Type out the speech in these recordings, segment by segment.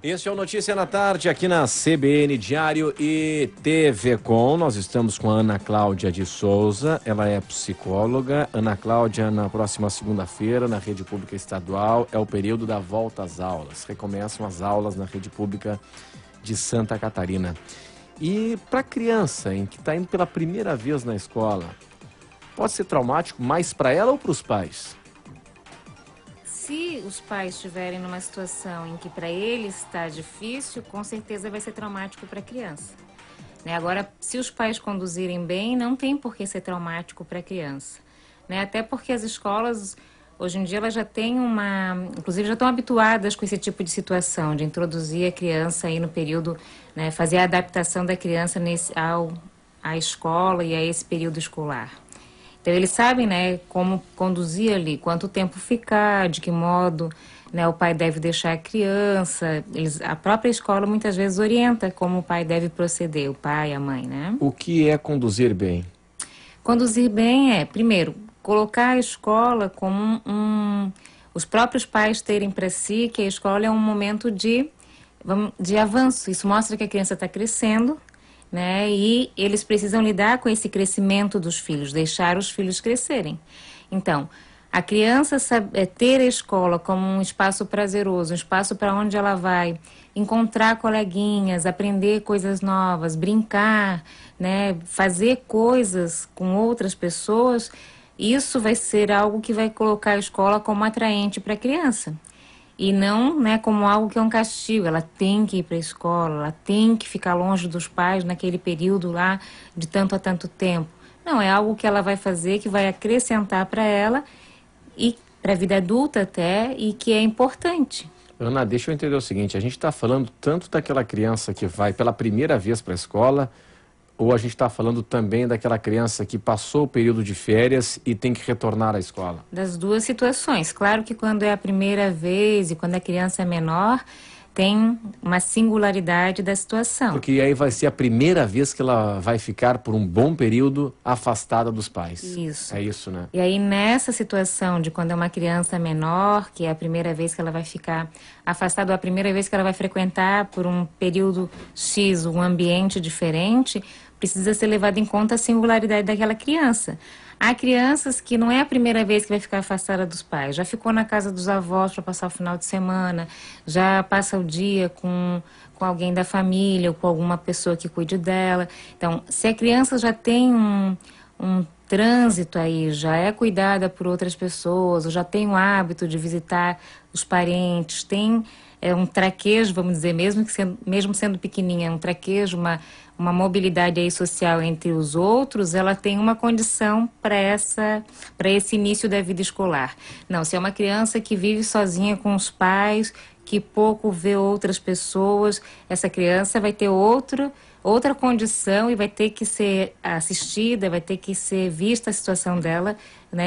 Este é o Notícia na Tarde, aqui na CBN Diário e TV Com. Nós estamos com a Ana Cláudia de Souza, ela é psicóloga. Ana Cláudia, na próxima segunda-feira, na Rede Pública Estadual, é o período da volta às aulas. Recomeçam as aulas na Rede Pública de Santa Catarina. E para a criança, que está indo pela primeira vez na escola, pode ser traumático mais para ela ou para os pais? Se os pais estiverem numa situação em que para eles está difícil, com certeza vai ser traumático para a criança. Agora, se os pais conduzirem bem, não tem por que ser traumático para a criança. Até porque as escolas, hoje em dia, elas já têm inclusive já estão habituadas com esse tipo de situação, de introduzir a criança aí no período, fazer a adaptação da criança à escola e a esse período escolar. Então, eles sabem, como conduzir ali, quanto tempo ficar, de que modo, o pai deve deixar a criança. A própria escola muitas vezes orienta como o pai deve proceder, o pai, a mãe, O que é conduzir bem? Conduzir bem é, primeiro, colocar a escola como os próprios pais terem para si que a escola é um momento de avanço. Isso mostra que a criança está crescendo, e eles precisam lidar com esse crescimento dos filhos, deixar os filhos crescerem. Então, a criança ter a escola como um espaço prazeroso, um espaço para onde ela vai encontrar coleguinhas, aprender coisas novas, brincar, fazer coisas com outras pessoas, isso vai ser algo que vai colocar a escola como atraente para a criança. E não como algo que é um castigo. Ela tem que ir para a escola, ela tem que ficar longe dos pais naquele período lá de tanto a tanto tempo. Não, é algo que ela vai fazer, que vai acrescentar para ela e para a vida adulta até, e que é importante. Ana, deixa eu entender o seguinte, a gente está falando tanto daquela criança que vai pela primeira vez para a escola, ou a gente está falando também daquela criança que passou o período de férias e tem que retornar à escola? Das duas situações. Claro que quando é a primeira vez e quando a criança é menor, tem uma singularidade da situação. Porque aí vai ser a primeira vez que ela vai ficar por um bom período afastada dos pais. Isso. É isso, né? E aí nessa situação de quando é uma criança menor, que é a primeira vez que ela vai ficar afastada, ou a primeira vez que ela vai frequentar por um período X um ambiente diferente, precisa ser levado em conta a singularidade daquela criança. Há crianças que não é a primeira vez que vai ficar afastada dos pais, já ficou na casa dos avós para passar o final de semana, já passa o dia com alguém da família ou com alguma pessoa que cuide dela. Então, se a criança já tem um trânsito aí, já é cuidada por outras pessoas, ou já tem o hábito de visitar os parentes, tem um traquejo, vamos dizer, mesmo sendo pequenininha, um traquejo, uma mobilidade aí social entre os outros, ela tem uma condição para esse início da vida escolar. Não, se é uma criança que vive sozinha com os pais, que pouco vê outras pessoas, essa criança vai ter outra condição e vai ter que ser assistida, vai ter que ser vista a situação dela,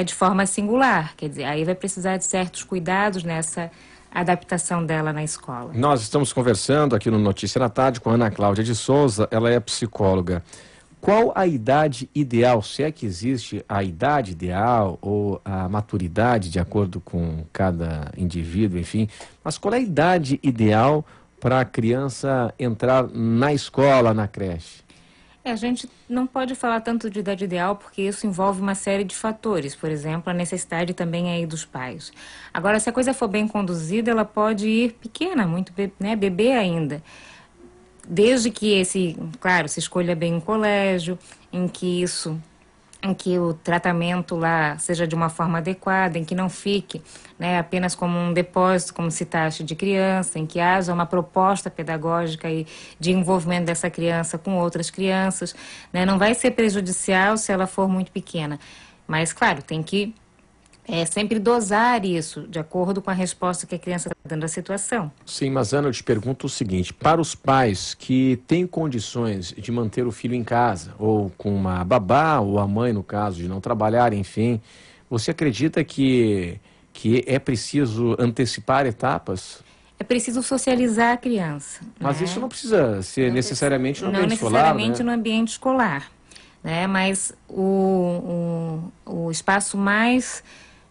de forma singular. Quer dizer, aí vai precisar de certos cuidados nessa adaptação dela na escola. Nós estamos conversando aqui no Notícia na Tarde com a Ana Cláudia de Souza, ela é psicóloga. Qual a idade ideal, se é que existe a idade ideal ou a maturidade de acordo com cada indivíduo, enfim, mas qual é a idade ideal para a criança entrar na escola, na creche? A gente não pode falar tanto de idade ideal porque isso envolve uma série de fatores, por exemplo, a necessidade também aí dos pais. Agora, se a coisa for bem conduzida, ela pode ir pequena, muito bebê ainda. Desde que claro, se escolha bem um colégio, em que o tratamento lá seja de uma forma adequada, em que não fique apenas como um depósito, como se taxa de criança, em que haja uma proposta pedagógica e de envolvimento dessa criança com outras crianças. Não vai ser prejudicial se ela for muito pequena, mas, claro, tem que sempre dosar isso, de acordo com a resposta que a criança está dando à situação. Sim, mas Ana, eu te pergunto o seguinte, para os pais que têm condições de manter o filho em casa, ou com uma babá, ou a mãe, no caso, de não trabalhar, enfim, você acredita que é preciso antecipar etapas? É preciso socializar a criança. Mas isso não precisa ser necessariamente no ambiente escolar, Não necessariamente no ambiente escolar, mas o espaço mais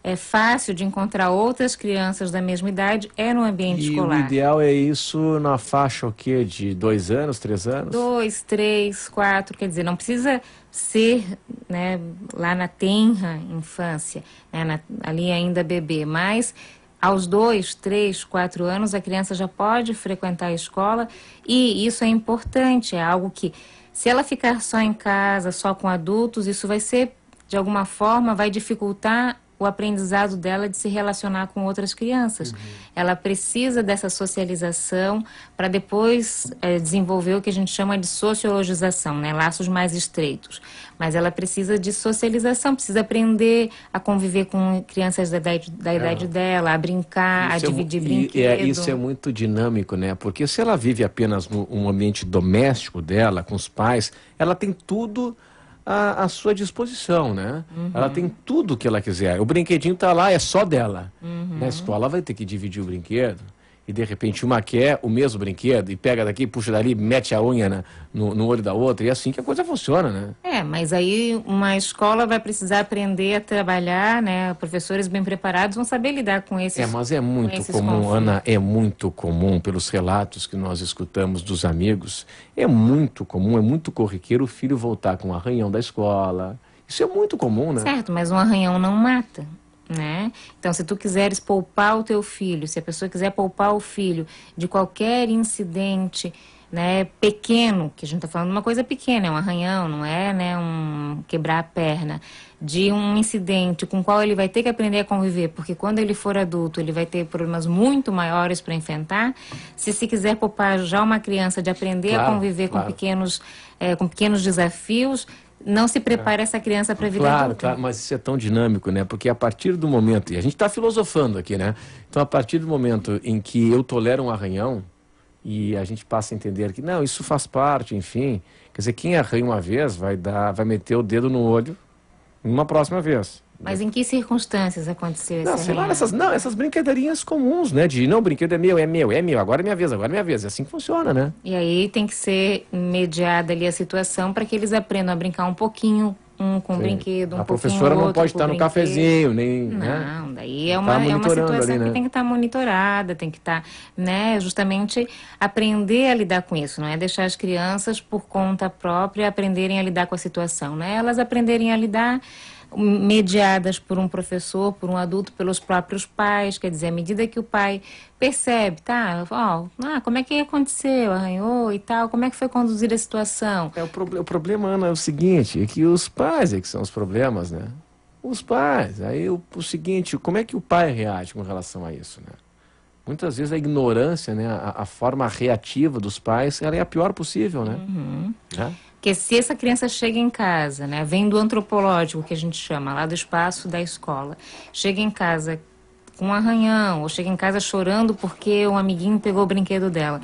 é fácil de encontrar outras crianças da mesma idade é no ambiente escolar. E o ideal é isso na faixa o quê? De 2 anos, 3 anos? 2, 3, 4, quer dizer, não precisa ser, né, lá na tenra infância, né, ali ainda bebê, mas aos 2, 3, 4 anos a criança já pode frequentar a escola e isso é importante, é algo que se ela ficar só em casa, só com adultos, isso vai ser, de alguma forma, vai dificultar o aprendizado dela de se relacionar com outras crianças. Ela precisa dessa socialização para depois desenvolver o que a gente chama de sociologização, né? Laços mais estreitos. Mas ela precisa de socialização, precisa aprender a conviver com crianças da idade dela, a brincar, Isso a dividir brinquedos. Isso é muito dinâmico, né? Porque se ela vive apenas num ambiente doméstico dela, com os pais, ela tem tudo à sua disposição, né? Ela tem tudo que ela quiser. O brinquedinho tá lá, é só dela. Na escola vai ter que dividir o brinquedo. E de repente uma quer o mesmo brinquedo e pega daqui, puxa dali, mete a unha no olho da outra. E é assim que a coisa funciona, né? Mas aí uma escola vai precisar aprender a trabalhar, né? Professores bem preparados vão saber lidar com esses Mas é muito comum, Ana, é muito comum, pelos relatos que nós escutamos dos amigos, é muito comum, é muito corriqueiro o filho voltar com um arranhão da escola. Isso é muito comum, né? Certo, mas um arranhão não mata, né? Então, se tu quiseres poupar o teu filho, se a pessoa quiser poupar o filho de qualquer incidente, né, pequeno, que a gente está falando de uma coisa pequena, é um arranhão, não é, né, um quebrar a perna, de um incidente com o qual ele vai ter que aprender a conviver, porque quando ele for adulto ele vai ter problemas muito maiores para enfrentar. Se quiser poupar já uma criança de aprender a conviver com pequenos desafios, não se prepara essa criança para a vida adulta. Claro, mas isso é tão dinâmico, né? Porque a partir do momento, e a gente está filosofando aqui, né? Então, a partir do momento em que eu tolero um arranhão, e a gente passa a entender que, não, isso faz parte, enfim. Quer dizer, quem arranha uma vez vai meter o dedo no olho uma próxima vez. Mas em que circunstâncias aconteceu esse Sei lá, arranhão? essas brincadeirinhas comuns, né? De, não, o brinquedo é meu, agora é minha vez, agora é minha vez. É assim que funciona, né? E aí tem que ser mediada ali a situação para que eles aprendam a brincar um pouquinho com o brinquedo, a professora não pode estar no cafezinho, nem... Não, daí é uma situação ali, né? Que tem que estar monitorada, tem que estar, né, justamente aprender a lidar com isso, não é deixar as crianças por conta própria aprenderem a lidar com a situação, né? Elas aprenderem a lidar mediadas por um professor, por um adulto, pelos próprios pais, quer dizer, à medida que o pai percebe, como é que aconteceu, arranhou e tal, como é que foi conduzida a situação? O problema, Ana, é o seguinte, é que os pais é que são os problemas, né? Os pais, aí o seguinte, como é que o pai reage com relação a isso, né? Muitas vezes a ignorância, né, a forma reativa dos pais, ela é a pior possível, né? Né? Porque se essa criança chega em casa, né, vem do antropológico, que a gente chama, lá do espaço da escola, chega em casa com um arranhão, ou chega em casa chorando porque um amiguinho pegou o brinquedo dela.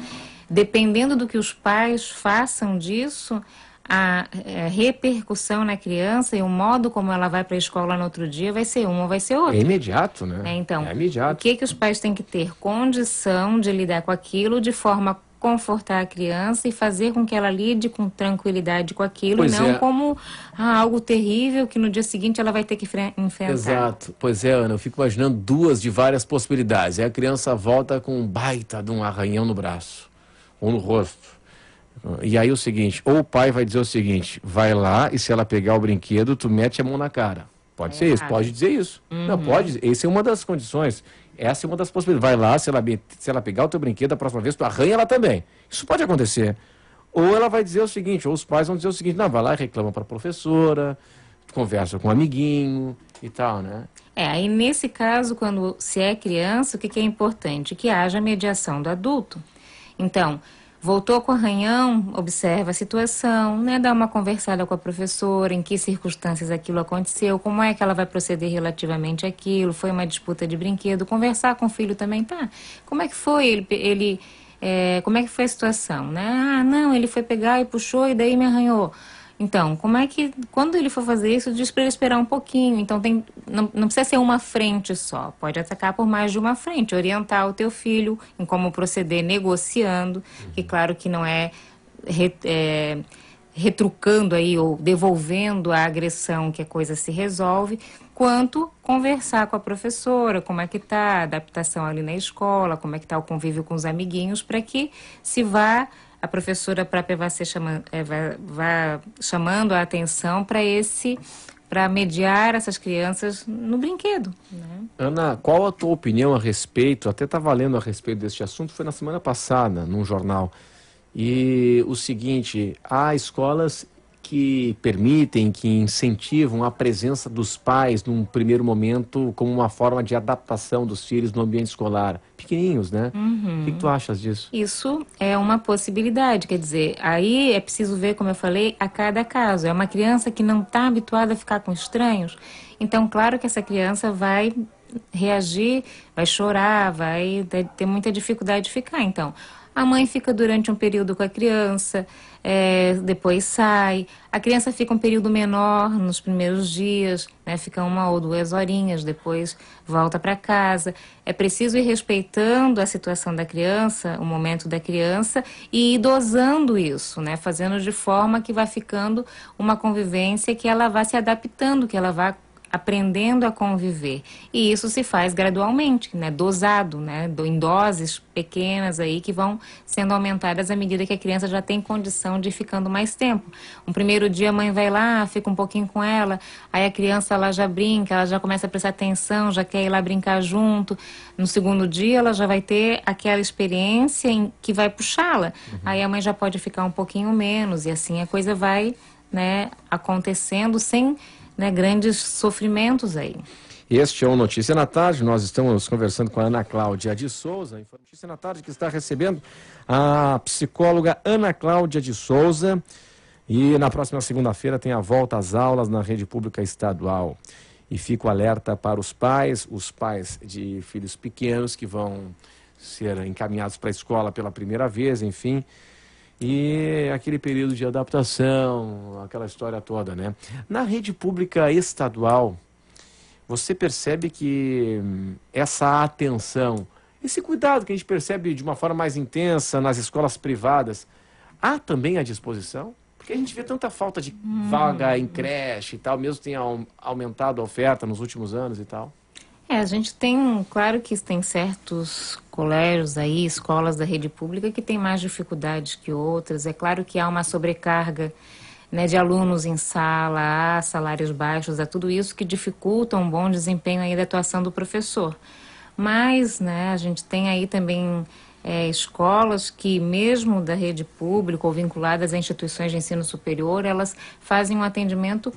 Dependendo do que os pais façam disso, a repercussão na criança e o modo como ela vai para a escola no outro dia vai ser um ou vai ser outro. É imediato, né? Então, é imediato. O que os pais têm que ter condição de lidar com aquilo de forma confortar a criança e fazer com que ela lide com tranquilidade com aquilo, e não como algo terrível que no dia seguinte ela vai ter que enfrentar. Exato. Pois é, Ana, eu fico imaginando duas de várias possibilidades. Aí a criança volta com um baita de um arranhão no braço ou no rosto. E aí o seguinte, ou o pai vai dizer o seguinte, vai lá e se ela pegar o brinquedo, tu mete a mão na cara. Pode ser isso, pode dizer isso. Não, pode, essa é uma das condições. Essa é uma das possibilidades. Vai lá, se ela pegar o teu brinquedo, a próxima vez tu arranha ela também. Isso pode acontecer. Ou ela vai dizer o seguinte, ou os pais vão dizer o seguinte, não, vai lá e reclama para a professora, conversa com um amiguinho e tal, né? Aí nesse caso, se é criança, o que é importante? Que haja mediação do adulto. Então, voltou com o arranhão, observa a situação, né? Dá uma conversada com a professora, em que circunstâncias aquilo aconteceu, como é que ela vai proceder relativamente àquilo, foi uma disputa de brinquedo, conversar com o filho também, tá? Como é que foi? Como é que foi a situação, né? Não, ele foi pegar e puxou e daí me arranhou. Então, como é que, quando ele for fazer isso, diz para ele esperar um pouquinho. Então, não precisa ser uma frente só. Pode atacar por mais de uma frente. Orientar o teu filho em como proceder negociando. Que, claro, que não é retrucando aí ou devolvendo a agressão que a coisa se resolve, quanto conversar com a professora, como é que está a adaptação ali na escola, como é que está o convívio com os amiguinhos, para que se vá, a professora própria vá chamando a atenção para mediar essas crianças no brinquedo, né? Ana, qual a tua opinião a respeito, até estava lendo a respeito deste assunto, foi na semana passada, num jornal, e o seguinte, há escolas que permitem, que incentivam a presença dos pais num primeiro momento como uma forma de adaptação dos filhos no ambiente escolar. Pequenininhos, né? O que tu achas disso? Isso é uma possibilidade, quer dizer, aí é preciso ver, como eu falei, a cada caso. É uma criança que não está habituada a ficar com estranhos, então claro que essa criança vai reagir, vai chorar, vai ter muita dificuldade de ficar. Então, a mãe fica durante um período com a criança, depois sai. A criança fica um período menor nos primeiros dias, né? Fica 1 ou 2 horinhas, depois volta para casa. É preciso ir respeitando a situação da criança, o momento da criança, e ir dosando isso, né? Fazendo de forma que vai ficando uma convivência que ela vá se adaptando, que ela vá aprendendo a conviver. E isso se faz gradualmente, né? Dosado, né? Em doses pequenas aí que vão sendo aumentadas à medida que a criança já tem condição de ir ficando mais tempo. Um primeiro dia a mãe vai lá, fica um pouquinho com ela, aí a criança ela já brinca, ela já começa a prestar atenção, já quer ir lá brincar junto. No segundo dia ela já vai ter aquela experiência que vai puxá-la. Aí a mãe já pode ficar um pouquinho menos e assim a coisa vai, né, acontecendo sem, né, grandes sofrimentos aí. Este é o Notícia na Tarde, nós estamos conversando com a Ana Cláudia de Souza, Notícia na Tarde que está recebendo a psicóloga Ana Cláudia de Souza, e na próxima segunda-feira tem a volta às aulas na rede pública estadual. E fico alerta para os pais de filhos pequenos que vão ser encaminhados para a escola pela primeira vez, enfim, e aquele período de adaptação, aquela história toda, né? Na rede pública estadual, você percebe que essa atenção, esse cuidado que a gente percebe de uma forma mais intensa nas escolas privadas, há também à disposição? Porque a gente vê tanta falta de vaga em creche e tal, mesmo tenha aumentado a oferta nos últimos anos e tal. A gente tem, claro que tem certos colégios aí, escolas da rede pública que têm mais dificuldades que outras. É claro que há uma sobrecarga, né, de alunos em sala, há salários baixos, há tudo isso que dificulta um bom desempenho aí da atuação do professor. Mas, né, a gente tem aí também escolas que, mesmo da rede pública ou vinculadas a instituições de ensino superior, elas fazem um atendimento.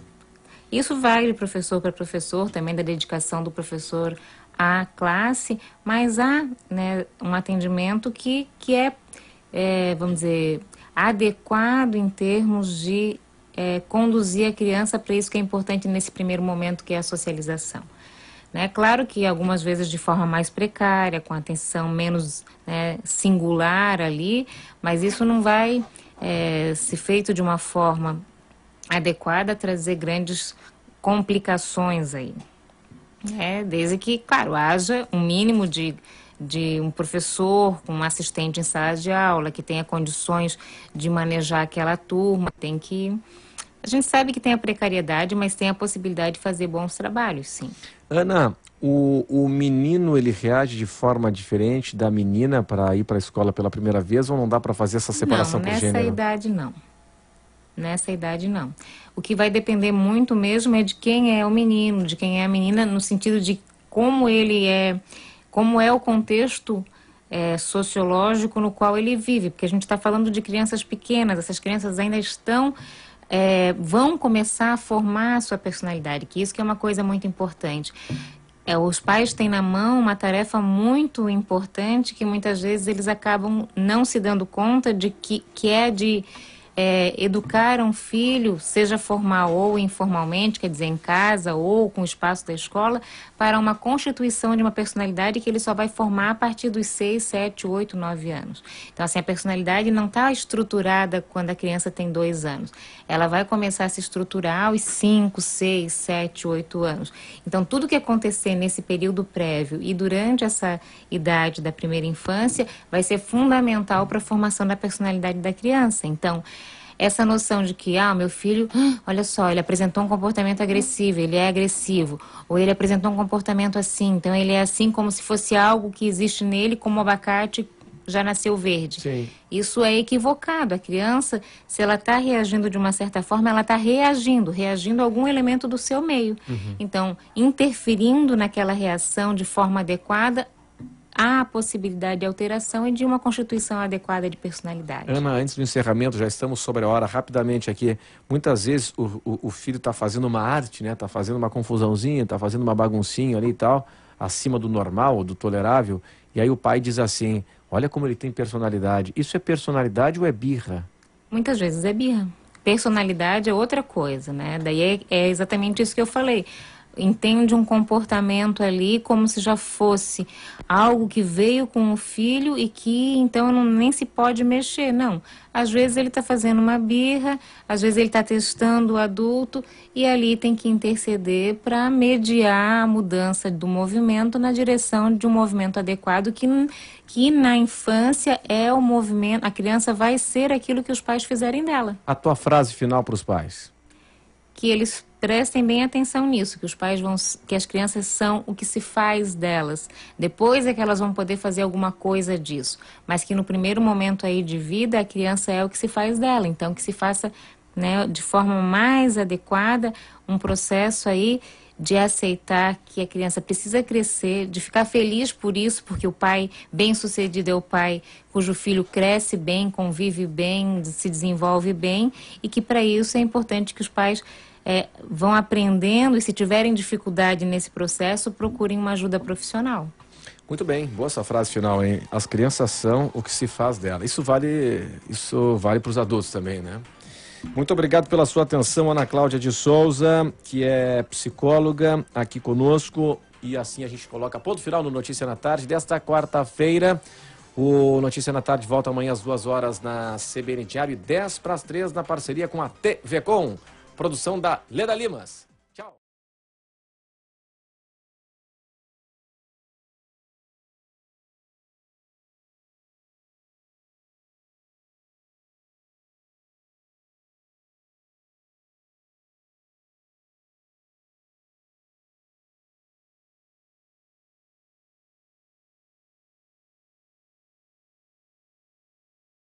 Isso vai de professor para professor, também da dedicação do professor à classe, mas há, né, um atendimento que é, vamos dizer, adequado em termos de conduzir a criança para isso que é importante nesse primeiro momento, que é a socialização. Né? Claro que algumas vezes de forma mais precária, com atenção menos, né, singular ali, mas isso não vai ser feito de uma forma adequada a trazer grandes complicações aí. Desde que, claro, haja um mínimo de um professor, um assistente em sala de aula, que tenha condições de manejar aquela turma. A gente sabe que tem a precariedade, mas tem a possibilidade de fazer bons trabalhos, sim. Ana, o menino, ele reage de forma diferente da menina para ir para a escola pela primeira vez, ou não dá para fazer essa separação por gênero? Nessa idade não. Nessa idade não. O que vai depender muito mesmo é de quem é o menino, de quem é a menina, no sentido de como ele é, como é o contexto sociológico no qual ele vive, porque a gente está falando de crianças pequenas, essas crianças ainda vão começar a formar a sua personalidade, que isso que é uma coisa muito importante. Os pais têm na mão uma tarefa muito importante que muitas vezes eles acabam não se dando conta de que é de educar um filho, seja formal ou informalmente, quer dizer, em casa ou com o espaço da escola, para uma constituição de uma personalidade que ele só vai formar a partir dos 6, 7, 8, 9 anos. Então, assim, a personalidade não está estruturada quando a criança tem 2 anos. Ela vai começar a se estruturar aos 5, 6, 7, 8 anos. Então, tudo que acontecer nesse período prévio e durante essa idade da primeira infância vai ser fundamental para a formação da personalidade da criança. Então, essa noção de que, meu filho, olha só, ele apresentou um comportamento agressivo, ele é agressivo, ou ele apresentou um comportamento assim, então ele é assim como se fosse algo que existe nele, como o abacate já nasceu verde. Sim. Isso é equivocado. A criança, se ela está reagindo de uma certa forma, ela está reagindo a algum elemento do seu meio. Então, interferindo naquela reação de forma adequada, há a possibilidade de alteração e de uma constituição adequada de personalidade. Ana, antes do encerramento, já estamos sobre a hora, rapidamente aqui. Muitas vezes o filho está fazendo uma arte, né? Está fazendo uma confusãozinha, está fazendo uma baguncinha ali e tal, acima do normal, do tolerável, e aí o pai diz assim: olha como ele tem personalidade. Isso é personalidade ou é birra? Muitas vezes é birra. Personalidade é outra coisa, né? Daí é exatamente isso que eu falei. Entende um comportamento ali como se já fosse algo que veio com o filho e que então nem se pode mexer. Não. Às vezes ele está fazendo uma birra, às vezes ele está testando o adulto e ali tem que interceder para mediar a mudança do movimento na direção de um movimento adequado que na infância é o movimento, a criança vai ser aquilo que os pais fizerem dela. A tua frase final para os pais? Que eles prestem bem atenção nisso, que os pais que as crianças são o que se faz delas. Depois é que elas vão poder fazer alguma coisa disso, mas que no primeiro momento aí de vida a criança é o que se faz dela. Então que se faça, né, de forma mais adequada um processo aí de aceitar que a criança precisa crescer, de ficar feliz por isso, porque o pai bem-sucedido é o pai cujo filho cresce bem, convive bem, se desenvolve bem, e que para isso é importante que os pais vão aprendendo e se tiverem dificuldade nesse processo, procurem uma ajuda profissional. Muito bem, boa essa frase final, hein? As crianças são o que se faz dela. Isso vale para os adultos também, né? Muito obrigado pela sua atenção, Ana Cláudia de Souza, que é psicóloga aqui conosco. E assim a gente coloca ponto final no Notícia na Tarde desta quarta-feira. O Notícia na Tarde volta amanhã às 2 horas na CBN Diário e 2:50 na parceria com a TV Com. Produção da Leda Limas.